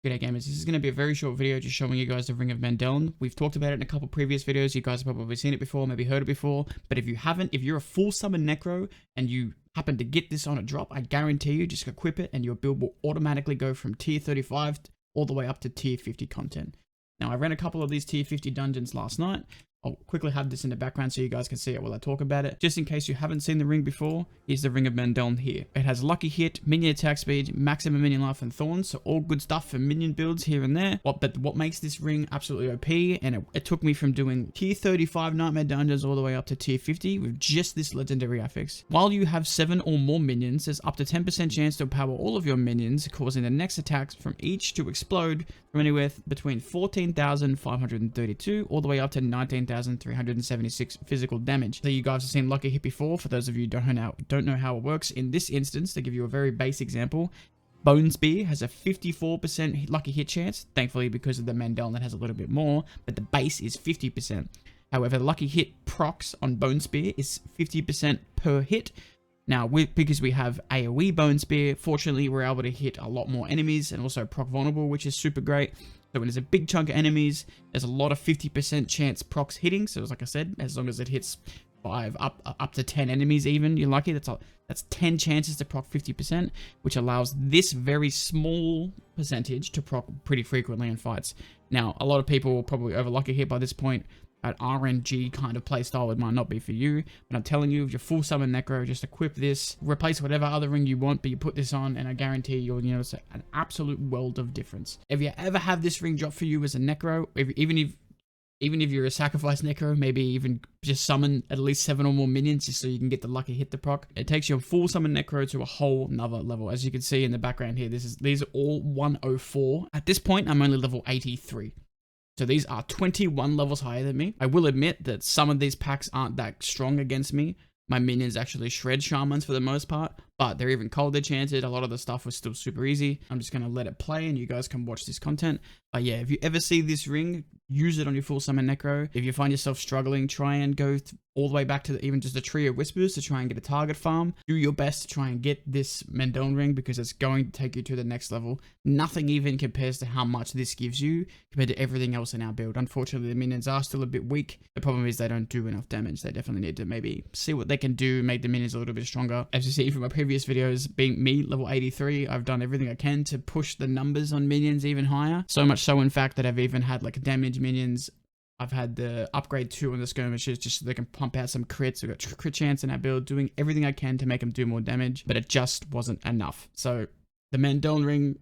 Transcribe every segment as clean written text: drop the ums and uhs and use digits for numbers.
G'day gamers, this is going to be a very short video just showing you guys the Ring of Mendeln. We've talked about it in a couple previous videos, you guys have probably seen it before, maybe heard it before, but if you haven't, if you're a full Summon Necro and you happen to get this on a drop, I guarantee you just equip it and your build will automatically go from tier 35 all the way up to tier 50 content. Now I ran a couple of these tier 50 dungeons last night. I'll quickly have this in the background so you guys can see it while I talk about it. Just in case you haven't seen the ring before, here's the Ring of Mendeln here. It has lucky hit, minion attack speed, maximum minion life and thorns, so all good stuff for minion builds here and there. But what makes this ring absolutely OP, and it took me from doing tier 35 nightmare dungeons all the way up to tier 50 with just this legendary affix. While you have 7 or more minions, there's up to 10% chance to empower all of your minions, causing the next attacks from each to explode from anywhere between 14,532 all the way up to 19,376 physical damage. So you guys have seen lucky hit before. For those of you who don't know how it works, in this instance, to give you a very base example, Bone Spear has a 54% lucky hit chance. Thankfully, because of the Mendeln, that has a little bit more, but the base is 50%. However, lucky hit procs on Bone Spear is 50% per hit. Now, because we have AoE Bone Spear, fortunately, we're able to hit a lot more enemies and also proc vulnerable, which is super great. So when there's a big chunk of enemies, there's a lot of 50% chance procs hitting. So like I said, as long as it hits 5 up to 10 enemies even, you're lucky. That's 10 chances to proc 50%, which allows this very small percentage to proc pretty frequently in fights. Now, a lot of people will probably over lucky hit by this point. An RNG kind of playstyle, it might not be for you, but I'm telling you, if you're full Summon Necro, just equip this, replace whatever other ring you want, but you put this on, and I guarantee you'll notice an absolute world of difference. If you ever have this ring drop for you as a Necro, even if you're a sacrifice Necro, maybe even just summon at least 7 or more minions just so you can get the lucky hit to proc. It takes your full Summon Necro to a whole nother level. As you can see in the background here, these are all 104. At this point, I'm only level 83. So these are 21 levels higher than me. I will admit that some of these packs aren't that strong against me. My minions actually shred shamans for the most part, but they're even cold enchanted. A lot of the stuff was still super easy. I'm just going to let it play and you guys can watch this content. But yeah, if you ever see this ring, use it on your full Summon Necro. If you find yourself struggling, try and go all the way back to even just a Tree of Whispers to try and get a target farm. Do your best to try and get this Mendeln ring because it's going to take you to the next level. Nothing even compares to how much this gives you compared to everything else in our build. Unfortunately, the minions are still a bit weak. The problem is they don't do enough damage. They definitely need to maybe see what they can do, make the minions a little bit stronger. As you see from my previous videos, being me, level 83, I've done everything I can to push the numbers on minions even higher. So much so, in fact, that I've even had like damage minions. I've had the upgrade 2 on the skirmishes just so they can pump out some crits. We've got crit chance in our build, doing everything I can to make them do more damage, but it just wasn't enough. So the Mendeln ring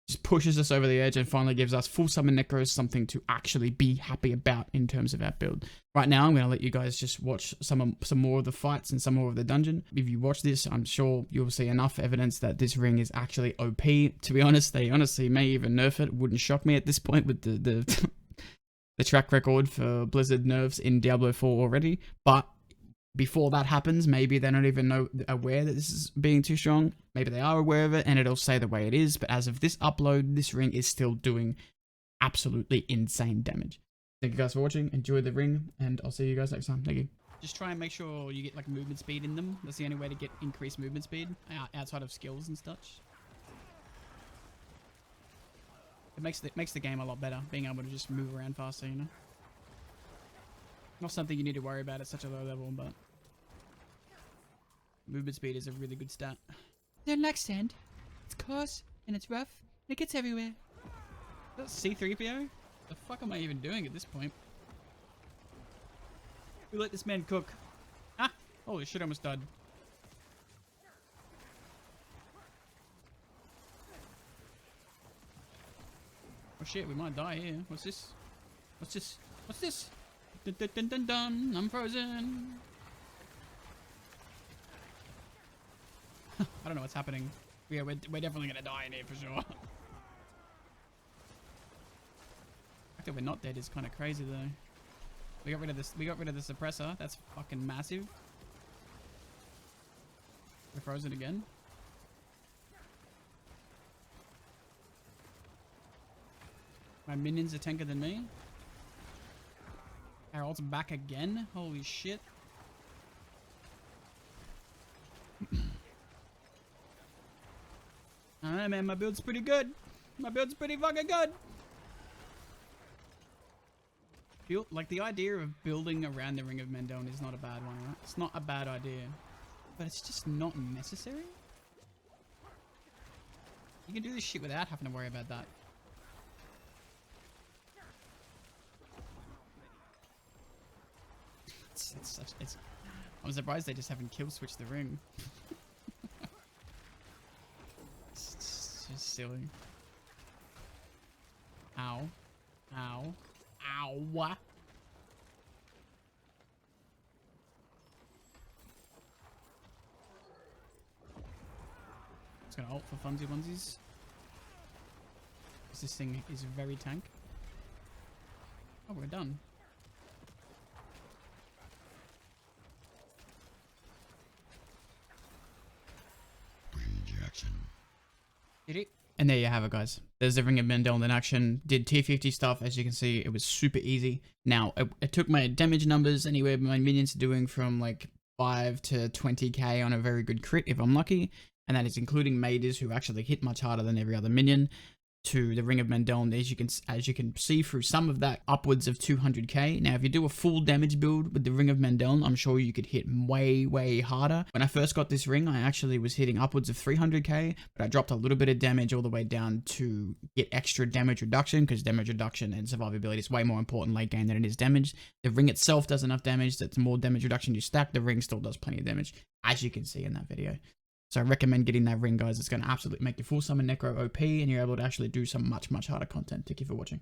just pushes us over the edge and finally gives us full Summon Necros something to actually be happy about in terms of our build. Right now, I'm going to let you guys just watch some more of the fights and some more of the dungeon. If you watch this, I'm sure you'll see enough evidence that this ring is actually OP. To be honest, they honestly may even nerf it. Wouldn't shock me at this point with the track record for Blizzard nerfs in Diablo 4 already. But before that happens, maybe they're not even aware that this is being too strong. Maybe they are aware of it and it'll say the way it is. But as of this upload, this ring is still doing absolutely insane damage. Thank you guys for watching. Enjoy the ring and I'll see you guys next time. Thank you. Just try and make sure you get like movement speed in them. That's the only way to get increased movement speed outside of skills and such. It makes the game a lot better, being able to just move around faster, you know? Not something you need to worry about at such a low level, but movement speed is a really good stat. They're like sand. It's coarse, and it's rough, and it gets everywhere. That's C-3PO? The fuck am I even doing at this point? We let this man cook. Ah! Holy shit, I almost died. Oh shit, we might die here. What's this? What's this? What's this? Dun dun dun dun dun. I'm frozen. I don't know what's happening. Yeah, we're definitely gonna die in here for sure. The fact that we're not dead is kind of crazy though. We got rid of this. We got rid of the suppressor. That's fucking massive. We're frozen again. My minions are tanker than me. Our ult's back again. Holy shit. I don't know, man. My build's pretty good. My build's pretty fucking good. Like, the idea of building around the Ring of Mendeln is not a bad one, right? It's not a bad idea. But it's just not necessary. You can do this shit without having to worry about that. I'm surprised they just haven't kill switched the ring. It's just silly. Ow. Ow. Ow. Just gonna ult for funsies onesies. This thing is very tank. Oh, we're done. Rejection. Did it? And there you have it, guys. There's the Ring of Mendeln in action. Did T50 stuff. As you can see, it was super easy. Now, it took my damage numbers anywhere my minions are doing from like 5 to 20k on a very good crit if I'm lucky. And that is including mages who actually hit much harder than every other minion. To the Ring of Mendeln, as you can see through some of that, upwards of 200k. Now, if you do a full damage build with the Ring of Mendeln, I'm sure you could hit way harder. When I first got this ring, I actually was hitting upwards of 300k, but I dropped a little bit of damage all the way down to get extra damage reduction, because damage reduction and survivability is way more important late game than it is damage. The ring itself does enough damage that the more damage reduction you stack, the ring still does plenty of damage, as you can see in that video. So I recommend getting that ring, guys. It's going to absolutely make your full summon Necro OP, and you're able to actually do some much harder content. Thank you for watching.